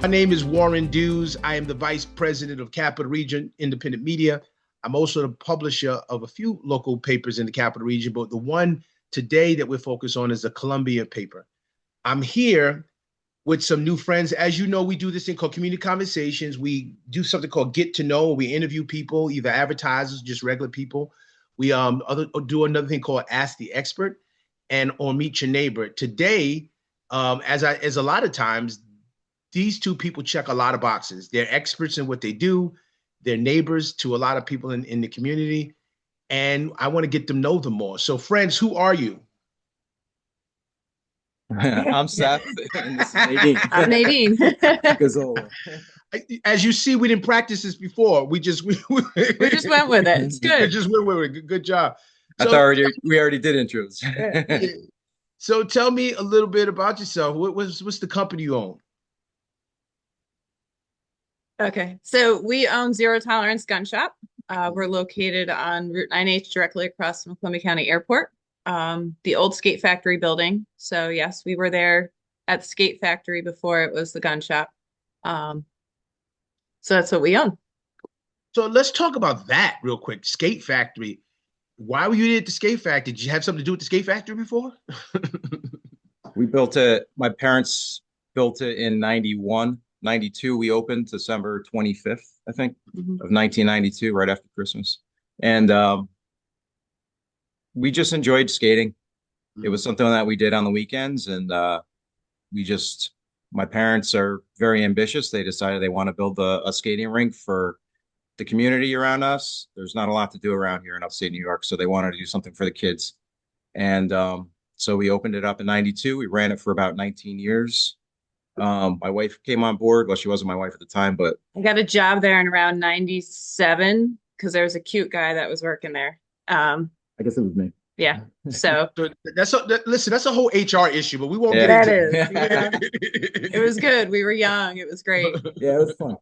My name is Warren Dews. I am the Vice President of Capital Region Independent Media. I'm also the publisher of a few local papers in the Capital Region, but the one today that we're focused on is the Columbia paper. I'm here with some new friends. As you know, we do this thing called Community Conversations. We do something called Get to Know. We interview people, either advertisers, just regular people. We do another thing called Ask the Expert and or Meet Your Neighbor. Today, as a lot of times, these two people check a lot of boxes. They're experts in what they do. They're neighbors to a lot of people in the community. And I want to get them know them more. So friends, who are you? I'm Seth, and this is Nadine. I'm Nadine. Gazzola. As you see, we didn't practice this before. We just We just went with it. It's good. just went with it. Good job. I thought we already did intros. So tell me a little bit about yourself. What's the company you own? Okay, so we own Zero Tolerance Gun Shop. We're located on Route 9H, directly across from Columbia County Airport, the old Skate Factory building. So yes, we were there at the Skate Factory before it was the gun shop. So that's what we own. So let's talk about that real quick. Skate Factory. Why were you at the Skate Factory? Did you have something to do with the Skate Factory before? We built it, my parents built it in 91. 92, we opened December 25th, I think, of 1992, right after Christmas. And we just enjoyed skating. It was something that we did on the weekends. And my parents are very ambitious. They decided they want to build a skating rink for the community around us. There's not a lot to do around here in upstate New York. So they wanted to do something for the kids. And so we opened it up in 92. We ran it for about 19 years. My wife came on board. Well, she wasn't my wife at the time, but I got a job there in around 97 because there was a cute guy that was working there. I guess it was me. Yeah. So listen, that's a whole HR issue, but we won't get into it. That is. It was good. We were young. It was great. Yeah, it was fun.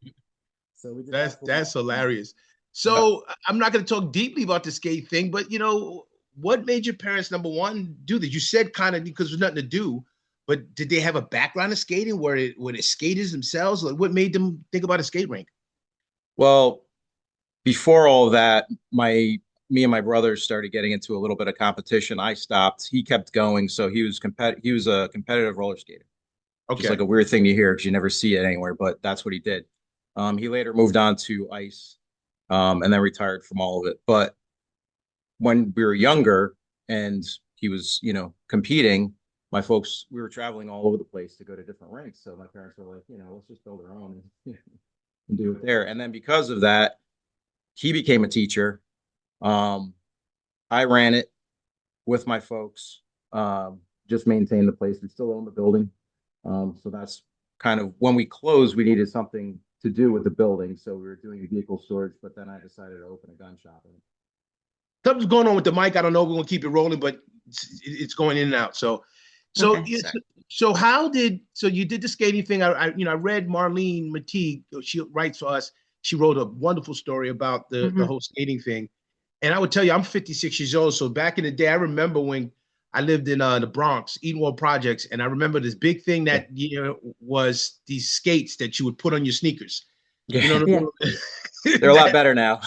So we did that's hilarious. So I'm not going to talk deeply about the skate thing, but what made your parents, number one, do that? You said kind of because there's nothing to do. But did they have a background of skating? Were they skaters themselves? Like, what made them think about a skate rink? Well, before all of that, me and my brothers started getting into a little bit of competition. I stopped. He kept going, so he was a competitive roller skater. Okay, just like a weird thing to hear because you never see it anywhere, but that's what he did. He later moved on to ice, and then retired from all of it. But when we were younger and he was, competing. My folks, we were traveling all over the place to go to different rinks. So my parents were like, let's just build our own and do it there. And then because of that, he became a teacher. I ran it with my folks, just maintained the place. We still own the building. So that's kind of when we closed, we needed something to do with the building. So we were doing vehicle storage, but then I decided to open a gun shop. Something's going on with the mic. I don't know if we're going to keep it rolling, but it's going in and out. So Okay, you did the skating thing. I read Marlene Mateague. She writes for us. She wrote a wonderful story about the whole skating thing. And I would tell you, I'm 56 years old. So back in the day, I remember when I lived in the Bronx, Edenwald Projects, and I remember this big thing that was these skates that you would put on your sneakers. Yeah. They're a lot better now.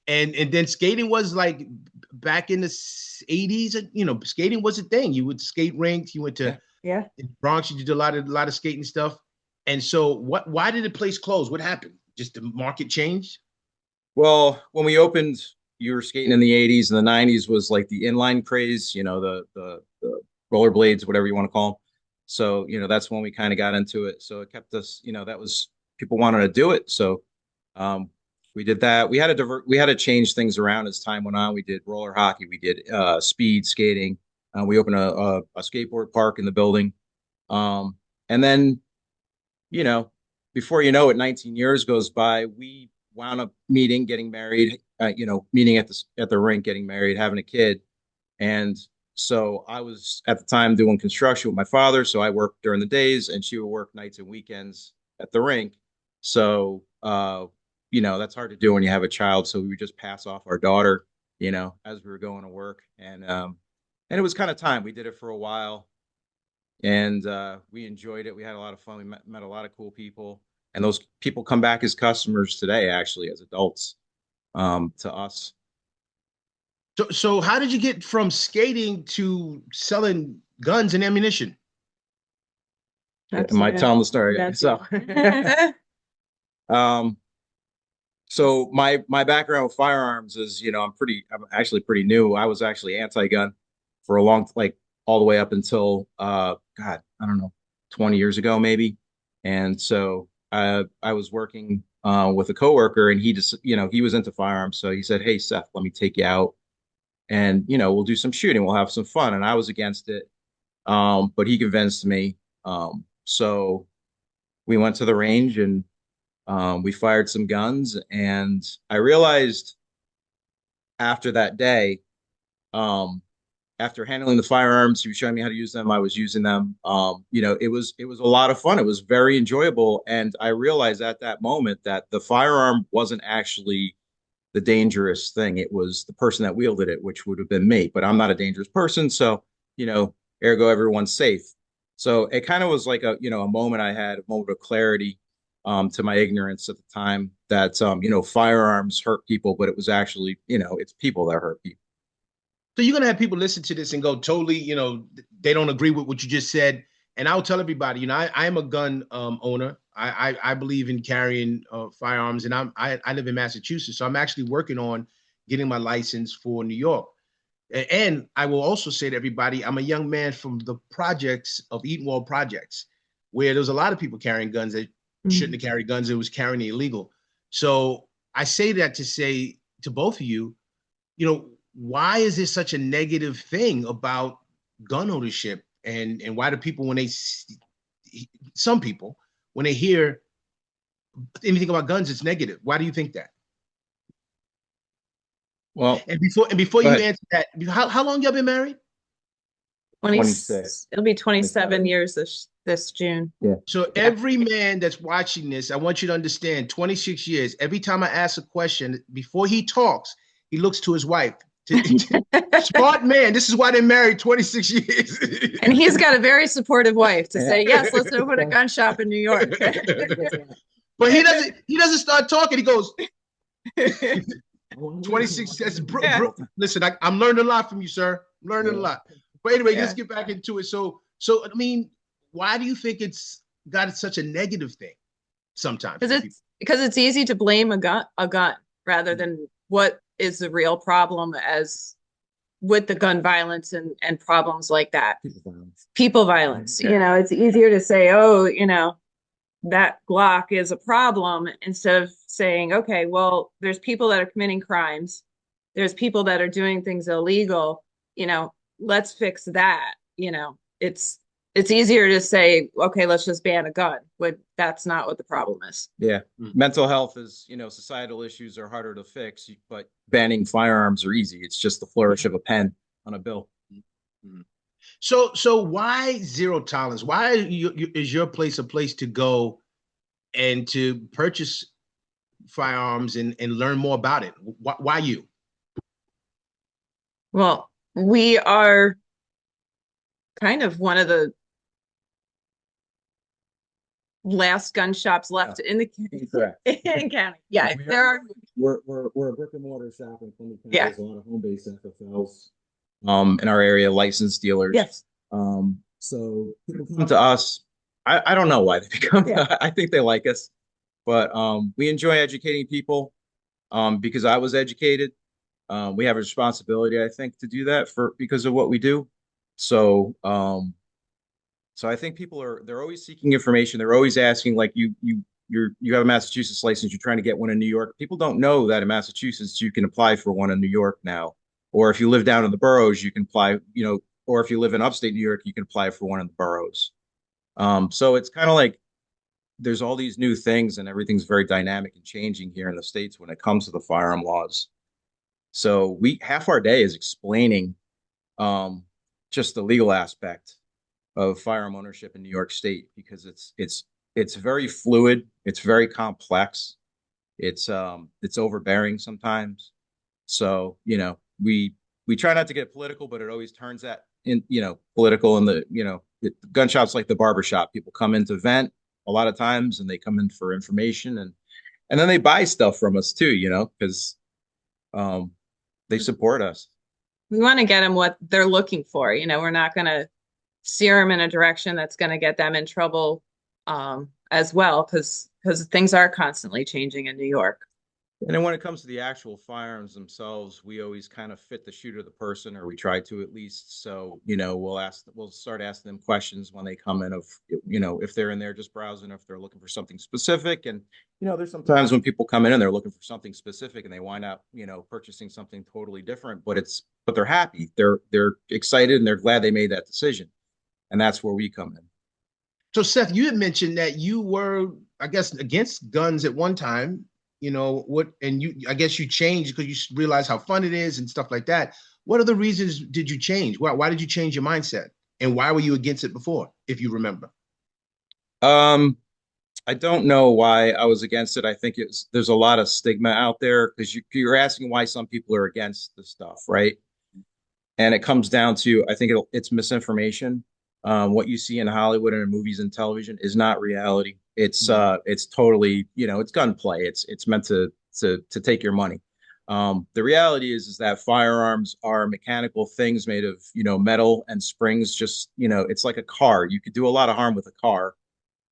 And then skating was like back in the 80s, skating was a thing. You would skate rinks, you went to in Bronx, you did a lot of skating stuff. And so why did the place close? What happened? Just the market changed? Well, when we opened, you were skating in the 80s, and the 90s was like the inline craze, the rollerblades, whatever you want to call them. So, that's when we kind of got into it. So it kept us, that was people wanted to do it. So we did that. We had to change things around as time went on. We did roller hockey. We did speed skating. We opened a skateboard park in the building. And then, before you know it, 19 years goes by. We wound up meeting, getting married. Meeting at the rink, getting married, having a kid. And so I was at the time doing construction with my father. So I worked during the days, and she would work nights and weekends at the rink. So that's hard to do when you have a child. So we would just pass off our daughter, as we were going to work. And it was kind of time. We did it for a while. and we enjoyed it. We had a lot of fun. We met a lot of cool people, and those people come back as customers today, actually, as adults, to us. So how did you get from skating to selling guns and ammunition? That's Am I telling the story? that's So, um, so my background with firearms is, I'm actually pretty new. I was actually anti-gun for a long, like all the way up until God, I don't know, 20 years ago maybe. And so I was working with a coworker, and he just, he was into firearms. So he said, "Hey Seth, let me take you out, and we'll do some shooting. We'll have some fun." And I was against it, but he convinced me. So we went to the range, and we fired some guns, and I realized after that day, um, after handling the firearms, he was showing me how to use them. I was using them. It was a lot of fun. It was very enjoyable, and I realized at that moment that the firearm wasn't actually the dangerous thing. It was the person that wielded it, which would have been me. But I'm not a dangerous person, so ergo everyone's safe. So it kind of was like a moment I had, a moment of clarity, to my ignorance at the time, that firearms hurt people, but it was actually, it's people that hurt people. So you're gonna have people listen to this and go totally, they don't agree with what you just said. And I'll tell everybody, I am a gun owner. I believe in carrying firearms, and I live in Massachusetts, so I'm actually working on getting my license for New York. And I will also say to everybody, I'm a young man from the projects of Eatonwald projects, where there's a lot of people carrying guns that shouldn't have carried guns. It was carrying illegal. So I say that to say to both of you, why is there such a negative thing about gun ownership? And why do people, some people, when they hear anything about guns, it's negative? Why do you think that? Well, And before go you ahead. answer that, how long y'all been married? 26. It'll be 27 27. years this June. Yeah. So every man that's watching this, I want you to understand, 26 years, every time I ask a question, before he talks, he looks to his wife. Smart man. This is why they're married 26 years. And he's got a very supportive wife to say, yes, let's open a gun shop in New York. But he doesn't start talking. He goes 26. Listen, I'm learning a lot from you, sir. I'm learning a lot. But anyway, let's get back into it. So I mean, why do you think it's got such a negative thing sometimes? Because it's easy to blame a gun rather than what is the real problem, as with the gun violence and problems like that. People violence. It's easier to say, oh, that Glock is a problem, instead of saying, okay, well, there's people that are committing crimes. There's people that are doing things illegal. Let's fix that. It's easier to say, okay, let's just ban a gun, but that's not what the problem is. Yeah. Mental health is, societal issues are harder to fix, but banning firearms are easy. It's just the flourish of a pen on a bill. So why zero tolerance? Why is your place a place to go and to purchase firearms and learn more about it? Why you? Well, we are kind of one of the last gun shops left in the in county. Yeah, there are. We're a brick and mortar shop in Columbia County. Yeah. There's a lot of home-based FFLs in our area, licensed dealers. Yes. So people come to us. I don't know why they become. I think they like us, but we enjoy educating people because I was educated. We have a responsibility, I think, to do that because of what we do. So I think they're always seeking information. They're always asking, like, you have a Massachusetts license, you're trying to get one in New York. People don't know that in Massachusetts you can apply for one in New York now. Or if you live down in the boroughs, you can apply, or if you live in upstate New York, you can apply for one in the boroughs. So it's kind of like there's all these new things, and everything's very dynamic and changing here in the States when it comes to the firearm laws. So half our day is explaining just the legal aspect of firearm ownership in New York State, because it's very fluid, it's very complex, it's overbearing sometimes. So we try not to get political, but it always turns in, political and gun shops like the barber shop. People come in to vent a lot of times, and they come in for information, and then they buy stuff from us too, because they support us. We want to get them what they're looking for. We're not going to steer them in a direction that's going to get them in trouble as well, because things are constantly changing in New York. And then when it comes to the actual firearms themselves, we always kind of fit the shooter, the person, or we try to at least. So, we'll start asking them questions when they come in of, if they're in there just browsing, if they're looking for something specific. And, there's sometimes when people come in and they're looking for something specific and they wind up, purchasing something totally different, but they're happy. They're excited and they're glad they made that decision. And that's where we come in. So Seth, you had mentioned that you were, I guess, against guns at one time. I guess you changed because you realized how fun it is and stuff like that. What other reasons did you change? Why did you change your mindset? And why were you against it before, if you remember? I don't know why I was against it. I think there's a lot of stigma out there because you're asking why some people are against the stuff, right? And it comes down to, I think it's misinformation. What you see in Hollywood and in movies and television is not reality. It's totally, it's gunplay. It's meant to take your money. The reality is that firearms are mechanical things made of, metal and springs. Just, it's like a car. You could do a lot of harm with a car,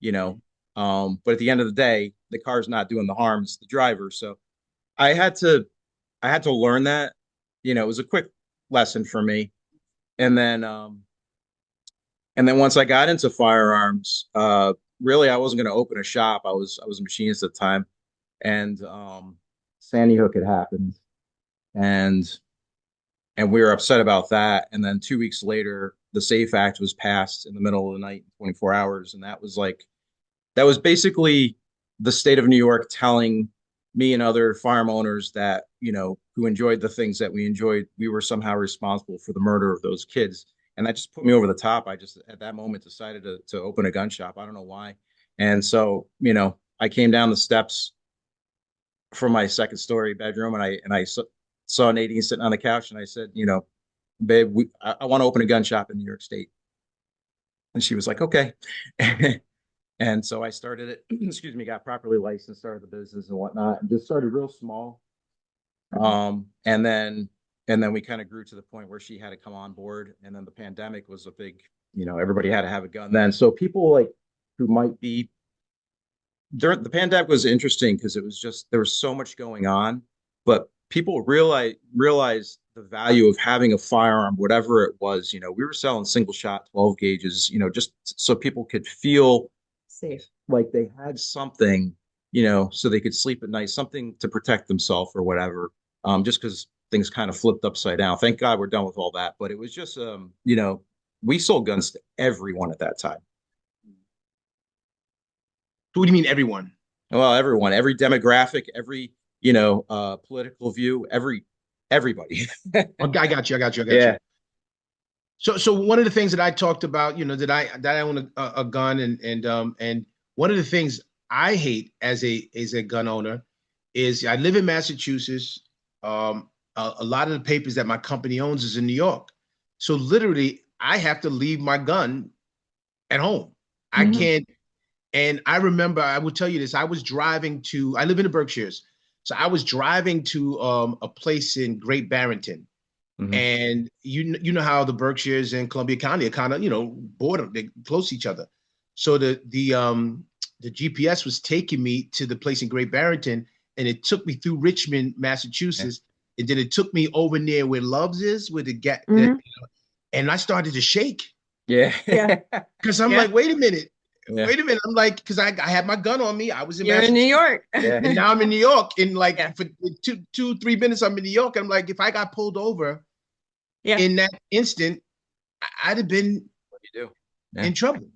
but at the end of the day, the car's not doing the harm, it's the driver. So I had to learn that, it was a quick lesson for me. And then once I got into firearms, really, I wasn't going to open a shop. I was a machinist at the time, and Sandy Hook had happened, and we were upset about that. And then 2 weeks later, the SAFE Act was passed in the middle of the night, 24 hours, and that was basically the state of New York telling me and other firearm owners that who enjoyed the things that we enjoyed, we were somehow responsible for the murder of those kids. And that just put me over the top. I just, at that moment, decided to open a gun shop. I don't know why. And so, I came down the steps from my second story bedroom, and I saw Nadine sitting on the couch, and I said, babe, I want to open a gun shop in New York State. And she was like, okay. And so I started it, excuse me, got properly licensed, started the business and whatnot, and just started real small. And then we kind of grew to the point where she had to come on board. And then the pandemic was a big, everybody had to have a gun then. So people who might be during the pandemic was interesting because it was just, there was so much going on, but people realized the value of having a firearm, whatever it was. We were selling single shot 12 gauges, just so people could feel safe, like they had something, so they could sleep at night, something to protect themselves or whatever. Just because things kind of flipped upside down. Thank God we're done with all that. But it was just, we sold guns to everyone at that time. What do you mean, everyone? Well, everyone, every demographic, every, political view, everybody. Okay, I got you. Yeah. So one of the things that I talked about, that I own a gun, and one of the things I hate as a gun owner is I live in Massachusetts. A lot of the papers that my company owns is in New York. So literally I have to leave my gun at home. I can't. And I remember, I will tell you this, I live in the Berkshires. So I was driving to a place in Great Barrington. And you know how the Berkshires and Columbia County are kind of, border, they close to each other. So the GPS was taking me to the place in Great Barrington, and it took me through Richmond, Massachusetts. And then it took me over near where Love's is, where the gap, and I started to shake. Yeah. Because I'm like, wait a minute. I'm like, because I had my gun on me. I was in You're in New York. And now I'm in New York. And for 2-3 minutes, I'm in New York. I'm like, if I got pulled over in that instant, I'd have been in trouble.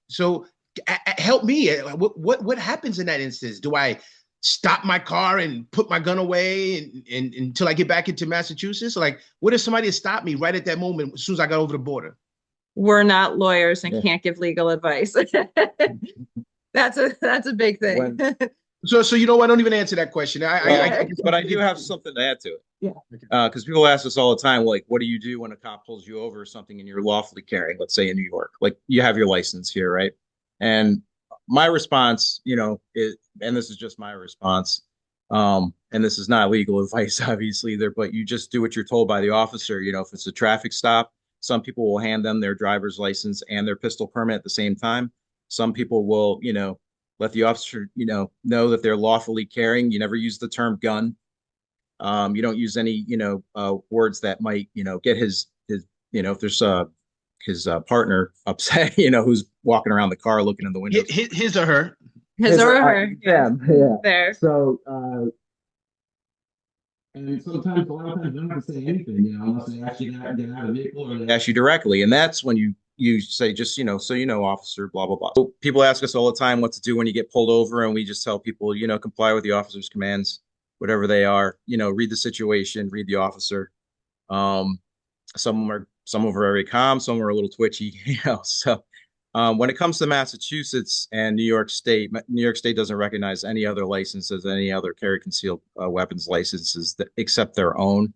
So help me. What happens in that instance? Do I stop my car and put my gun away and until I get back into Massachusetts? Like, what if somebody had stopped me right at that moment as soon as I got over the border? We're not lawyers and can't give legal advice. That's a big thing. So you know what? Don't even answer that question. But I do have something to add to it. Yeah. Because people ask us all the time, like, what do you do when a cop pulls you over or something and you're lawfully carrying, let's say in New York, like you have your license here, right? And my response, and this is just my response, and this is not legal advice, obviously, either, but you just do what you're told by the officer. If it's a traffic stop, some people will hand them their driver's license and their pistol permit at the same time. Some people will, let the officer, know that they're lawfully carrying. You never use the term gun. You don't use any, words that might, get his, if there's his partner upset, who's walking around the car looking in the window. His or her. His or her. Yeah. There. So, and sometimes, a lot of times, they don't have to say anything, unless they ask you to get out of the vehicle or they ask you directly. And that's when you say, just, so officer, blah, blah, blah. So people ask us all the time what to do when you get pulled over, and we just tell people, comply with the officer's commands, whatever they are, read the situation, read the officer. Some of them are very calm, some are a little twitchy, So when it comes to Massachusetts and New York State doesn't recognize any other licenses, any other carry concealed weapons licenses except their own.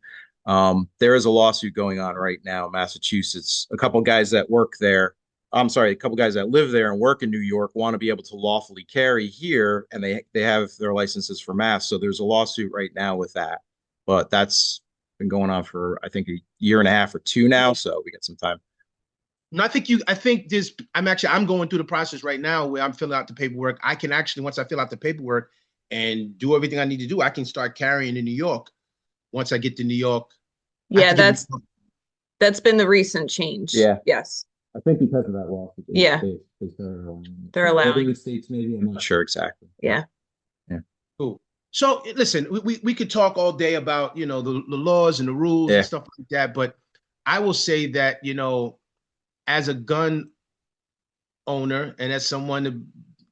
There is a lawsuit going on right now in Massachusetts. A couple guys that live there and work in New York want to be able to lawfully carry here, and they have their licenses for Mass. So there's a lawsuit right now with that. But that's been going on for, I think, a year and a half or two now. So we got some time. No, I'm going through the process right now where I'm filling out the paperwork. I can actually, once I fill out the paperwork and do everything I need to do, I can start carrying in New York. Once I get to New York. Yeah, that's been the recent change. Yeah. Yes. I think because of that law. Yeah. They're allowing. States, maybe. I'm not sure exactly. Yeah. Yeah. Cool. So listen, we could talk all day about, the laws and the rules and stuff like that. But I will say that, as a gun owner and as someone that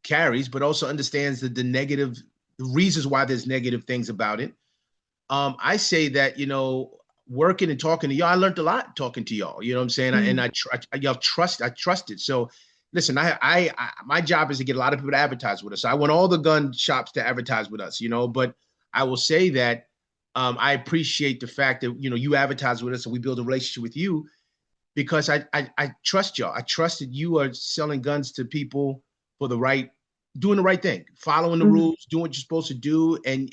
carries, but also understands the reasons why there's negative things about it. I say that, working and talking to y'all, I learned a lot talking to y'all. You know what I'm saying? Mm-hmm. I trusted. So listen, my job is to get a lot of people to advertise with us. I want all the gun shops to advertise with us, but I will say that I appreciate the fact that, you advertise with us and we build a relationship with you because I trust y'all. I trust that you are selling guns to people for doing the right thing, following the rules, doing what you're supposed to do. And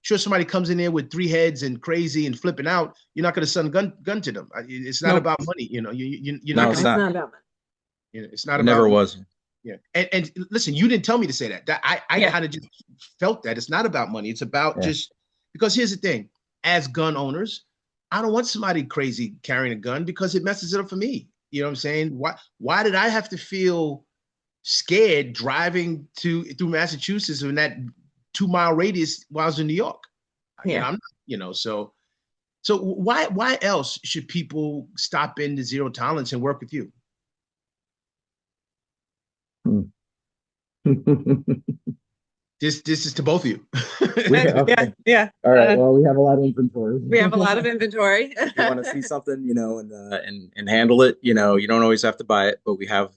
sure, somebody comes in there with 3 heads and crazy and flipping out, you're not going to sell a gun to them. It's not about money. You're not. It's not about money. It's not about. Never was. Yeah. And listen, you didn't tell me to say that. I kind of just felt that it's not about money. It's about just because here's the thing, as gun owners, I don't want somebody crazy carrying a gun because it messes it up for me. You know what I'm saying? Why did I have to feel scared driving through Massachusetts in that 2-mile radius while I was in New York? Yeah. So why else should people stop into Zero Tolerance and work with you? This is to both of you. Yeah. All right. Well, we have a lot of inventory. We have a lot of inventory. You want to see something, and handle it. You don't always have to buy it, but we have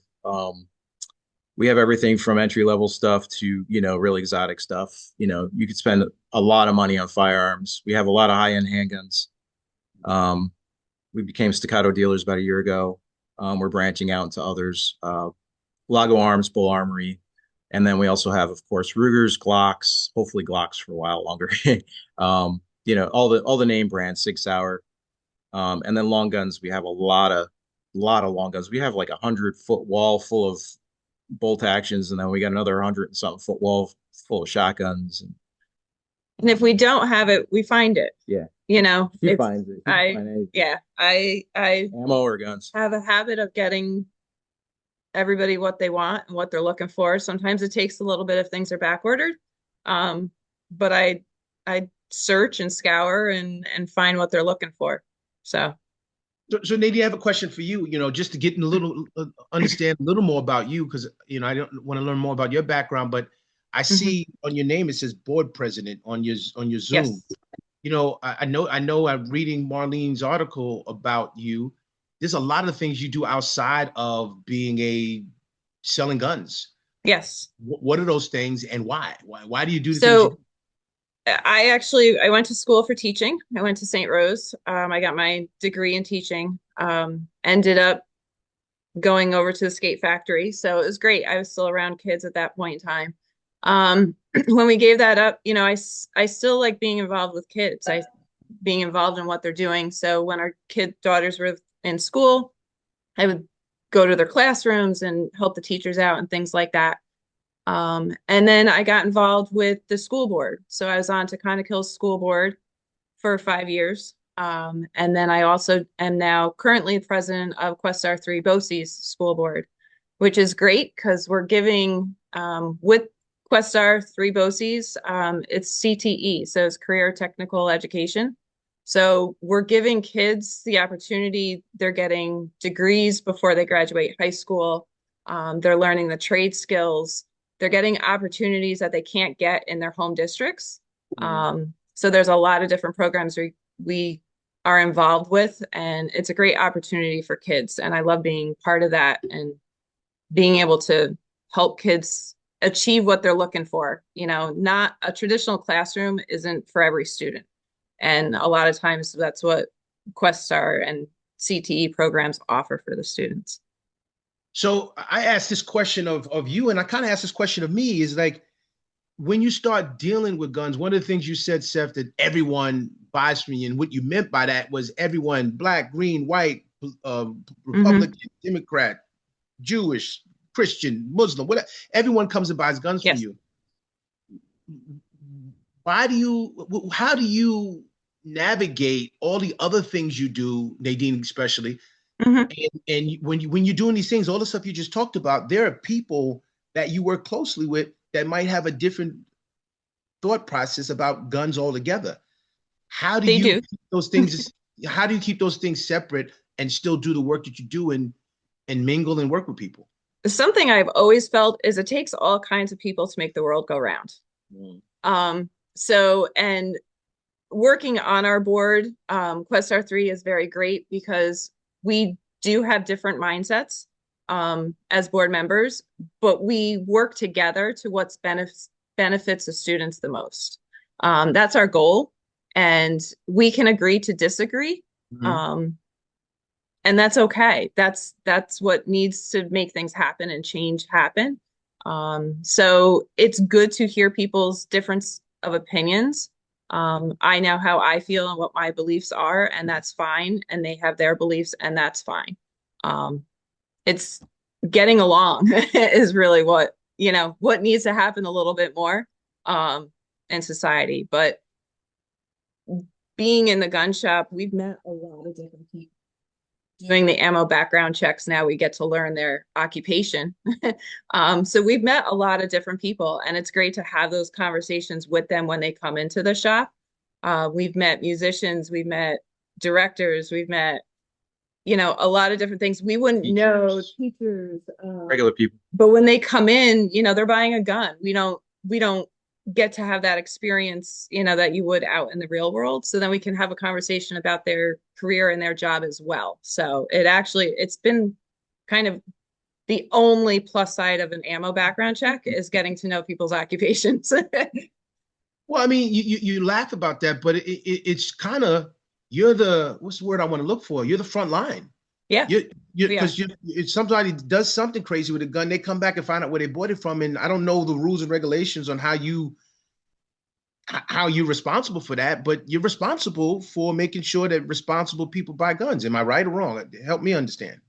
everything from entry level stuff to, really exotic stuff. You could spend a lot of money on firearms. We have a lot of high-end handguns. We became Staccato dealers about a year ago. We're branching out into others. Lago Arms, Bull Armory. And then we also have, of course, Rugers, Glocks, hopefully Glocks for a while longer. All the name brands, Sig Sauer. And then long guns, we have a lot of long guns. We have like 100-foot wall full of bolt actions, and then we got another 100-and-something foot wall full of shotguns. And if we don't have it, we find it. Yeah. She finds it. I ammo or guns. have a habit of getting everybody what they want and what they're looking for. Sometimes it takes a little bit if things are back ordered. But I search and scour and find what they're looking for. So Nadine, I have a question for you, just to get understand a little more about you, because, I don't want to learn more about your background, but I see on your name, it says board president on your Zoom. Yes. I know I'm reading Marlene's article about you. There's a lot of things you do outside of being selling guns. Yes. What are those things and why? Why do you do the things you do? So I went to school for teaching. I went to St. Rose. I got my degree in teaching. Ended up going over to the skate factory. So it was great. I was still around kids at that point in time. When we gave that up, I still like being involved with kids. I being involved in what they're doing. So when our daughters were in school, I would go to their classrooms and help the teachers out and things like that. And then I got involved with the school board. So I was on Taconic Hills School Board for 5 years. And then I also am now currently the president of Questar 3 BOCES School Board, which is great because we're giving, with Questar 3 BOCES, it's CTE, so it's Career Technical Education. So we're giving kids the opportunity, they're getting degrees before they graduate high school. They're learning the trade skills. They're getting opportunities that they can't get in their home districts. So there's a lot of different programs we are involved with, and it's a great opportunity for kids. And I love being part of that and being able to help kids achieve what they're looking for. Not a traditional classroom isn't for every student. And a lot of times that's what Questar and CTE programs offer for the students. So I asked this question of you, and I kind of asked this question of me is like, when you start dealing with guns, one of the things you said, Seth, that everyone buys from you, and what you meant by that was everyone, black, green, white, Republican, Democrat, Jewish, Christian, Muslim, whatever, everyone comes and buys guns from Yes. you. How do you navigate all the other things you do, Nadine, especially? And when you're doing these things, all the stuff you just talked about, there are people that you work closely with that might have a different thought process about guns altogether. How do They you do. keep those things? How do you keep those things separate and still do the work that you do and mingle and work with people? Something I've always felt is it takes all kinds of people to make the world go round. Mm. And working on our board, Questar 3 is very great because we do have different mindsets as board members, but we work together to what's benefits the students the most. That's our goal, and we can agree to disagree. Mhm. And that's okay. That's what needs to make things happen and change happen. So it's good to hear people's difference of opinions. I know how I feel and what my beliefs are, and that's fine. And they have their beliefs, and that's fine. It's getting along is really what needs to happen a little bit more in society. But being in the gun shop, we've met a lot of different people. Doing the ammo background checks now, we get to learn their occupation. So we've met a lot of different people, and it's great to have those conversations with them when they come into the shop. We've met musicians, we've met directors, we've met, a lot of different things. We wouldn't know teachers, Regular people. but when they come in, they're buying a gun. We don't get to have that experience, that you would out in the real world. So then we can have a conversation about their career and their job as well. So it's been kind of the only plus side of an ammo background check is getting to know people's occupations. Well, I mean, you laugh about that, but it's kind of you're the what's the word I want to look for? You're the front line. Yeah, You we are. because if somebody does something crazy with a gun, they come back and find out where they bought it from, and I don't know the rules and regulations on how you're responsible for that, but you're responsible for making sure that responsible people buy guns. Am I right or wrong? Help me understand.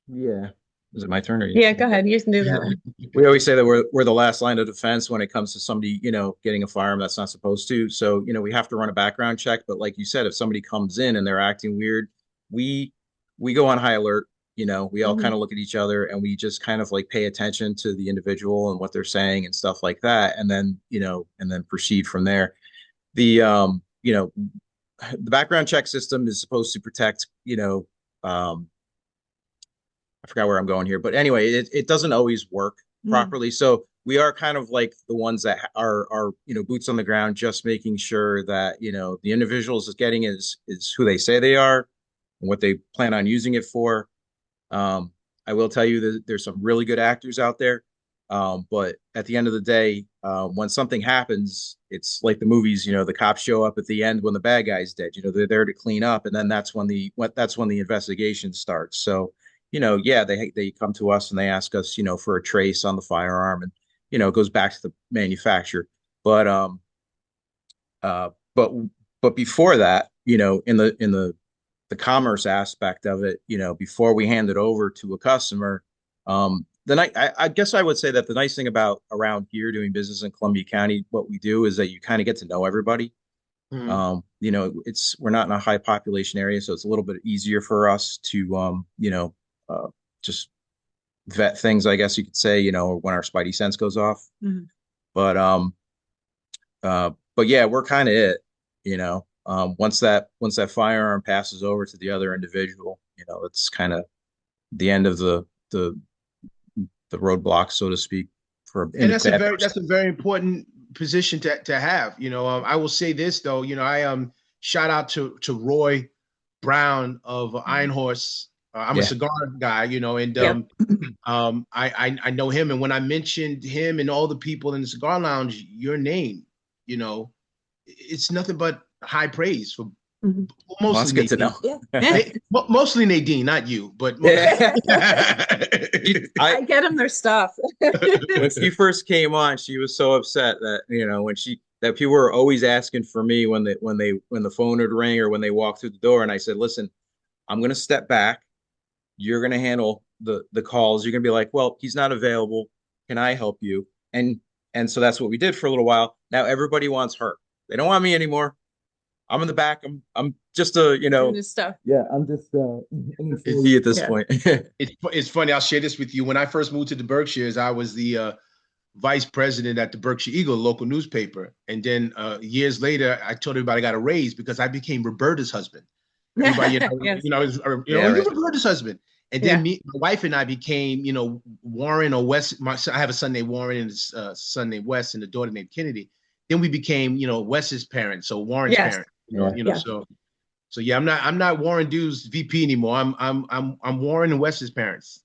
Yeah. Is it my turn or you? Yeah, go ahead. You can do that one. We always say that we're the last line of defense when it comes to somebody, getting a firearm that's not supposed to. So, we have to run a background check. But like you said, if somebody comes in and they're acting weird, we we go on high alert. We all kind Mhm. of look at each other and we just kind of like pay attention to the individual and what they're saying and stuff like that. And then proceed from there. The background check system is supposed to protect, I forgot where I'm going here, but anyway, it doesn't always work Mm. properly. So we are kind of like the ones that are boots on the ground, just making sure that the individuals is getting is who they say they are and what they plan on using it for. I will tell you that there's some really good actors out there. But at the end of the day, when something happens, it's like the movies, the cops show up at the end when the bad guy's dead. They're there to clean up, and then that's when the investigation starts. So, yeah, they come to us and they ask us, for a trace on the firearm, and it goes back to the manufacturer. But uh, but but before that, in the commerce aspect of it, before we hand it over to a customer, I guess I would say that the nice thing about around here doing business in Columbia County, what we do is that you kind of get to know everybody. Mhm. We're not in a high population area, so it's a little bit easier for us to just vet things, I guess you could say, when our spidey sense goes off. Mhm. But but yeah, we're kind of it, once that firearm passes over to the other individual, it's kind of the end of the roadblock, so to speak, for in And the bad person. that's a very important position to have. I will say this though. I shout out to Roy Brown of Iron Horse. I'm a Yeah, cigar guy, and Yep. I know him. And when I mentioned him and all the people in the cigar lounge, your name, you know, it's nothing but high praise for Mhm. well, mostly that's good to Nadine. know. Yeah. Mostly Nadine, not you, but I I get them their stuff. when she first came on, she was so upset that that people were always asking for me when the phone would ring or when they walked through the door, and I said, "Listen, I'm going to step back. You're going to handle the calls. You're going to be like, well, he's not available. Can I help you?" And so that's what we did for a little while. Now everybody wants her. They don't want me anymore. I'm in the back. I'm just a Doing his stuff. yeah. I'm just an it's, employee at this Yeah. point. it's funny. I'll share this with you. When I first moved to the Berkshires, I was the vice president at the Berkshire Eagle, local newspaper. And then years later, I told everybody I got a raise because I became Roberta's husband. Everybody, Yes. Yeah, you're right. Roberta's husband. And then Yeah. me, my wife and I became, Warren or Wes. I have a son named Warren and a son named Wes and a daughter named Kennedy. Then we became, Wes's parents, so Warren's Yes. parent. Yeah. Yeah. So yeah, I'm not Warren Dew's VP anymore. I'm Warren and Wes's parents.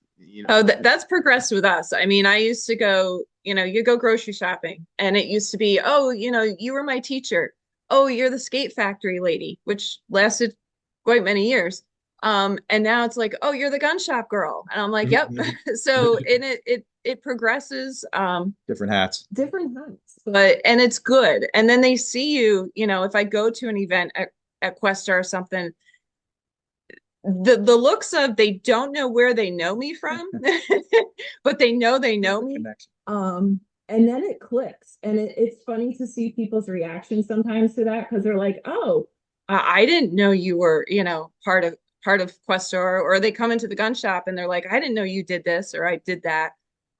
Oh, that's progressed with us. I mean, I used to go, you go grocery shopping and it used to be, oh, you were my teacher. Oh, you're the skate factory lady, which lasted quite many years. And now it's like, oh, you're the gun shop girl. And I'm like, yep. So and it progresses Different hats. different heights. And it's good. And then they see you, if I go to an event at Questa or something, the looks of they don't know where they know me from, but they know me. Connection. And then it clicks, and it's funny to see people's reactions sometimes to that because they're like, "Oh, I didn't know you were, part of Questor," or they come into the gun shop and they're like, "I didn't know you did this or I did that."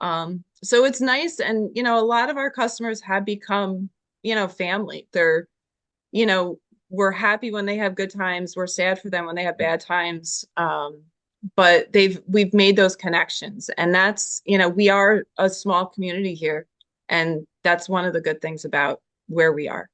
So it's nice, and a lot of our customers have become, family. They're, you know, we're happy when they have good times. We're sad for them when they have bad times. But we've made those connections, and that's, we are a small community here, and that's one of the good things about where we are.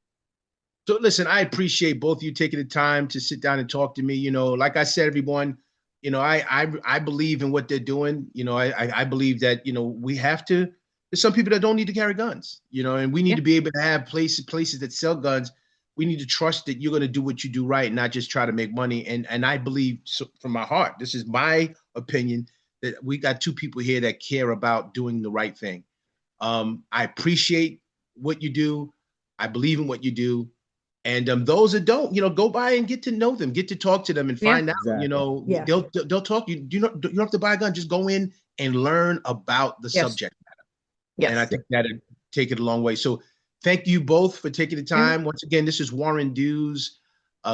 So listen, I appreciate both of you taking the time to sit down and talk to me. Like I said, everyone, I believe in what they're doing. I believe that, we have to, there's some people that don't need to carry guns, and we need Yeah. to be able to have places that sell guns. We need to trust that you're going to do what you do right, not just try to make money. And I believe, so from my heart, this is my opinion, that we got two people here that care about doing the right thing. I appreciate what you do. I believe in what you do. And those that don't, go by and get to know them, get to talk to them and Yeah. find out, Exactly. Yeah. they'll talk you. You don't have to buy a gun. Just go in and learn about the Yes. subject. Yes. And I think that'd take it a long way. So thank you both for taking the time. Once again, this is Warren Dews,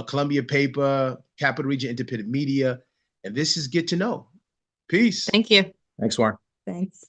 Columbia Paper, Capital Region Independent Media, and this is Get to Know. Peace. Thank you. Thanks, Warren. Thanks.